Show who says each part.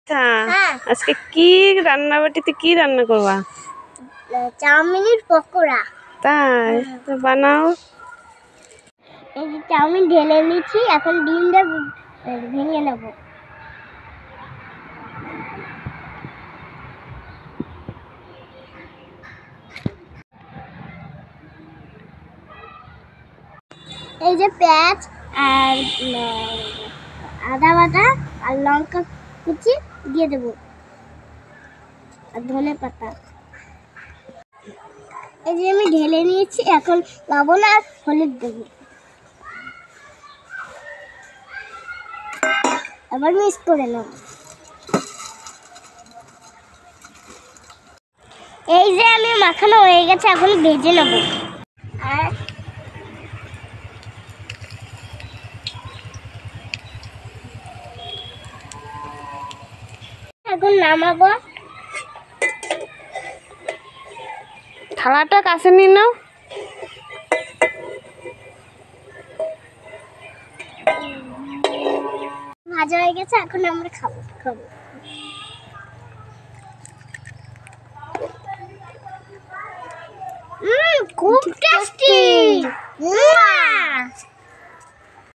Speaker 1: আচ্ছা, আজকে কি রান্নাবাটিতে কি রান্না করবা?
Speaker 2: চাউমিনের পকোড়া।
Speaker 1: তাই তো বানাও।
Speaker 2: এই যে চাউমিন ঢেলে নিচ্ছি, এখন ডিমটা ভেঙে নেব। এই যে পেঁয়াজ আর আদা বাটা আর লঙ্কা কুচি দিয়ে দেবো, আর ধনে পাতা। এই যে আমি ঢেলে নিয়েছি, এখন লবণ আর হলুদ দেবো, আবার মিক্স করে নেব। এই যে আমি মাখানো হয়ে গেছে, এখন ভেজে নেব। আর এখন নামাবো।
Speaker 1: থালাটা কাছে নিয়ে নাও।
Speaker 2: ভাজা হয়ে গেছে, এখন আমরা খাবো। খুব টেস্টি।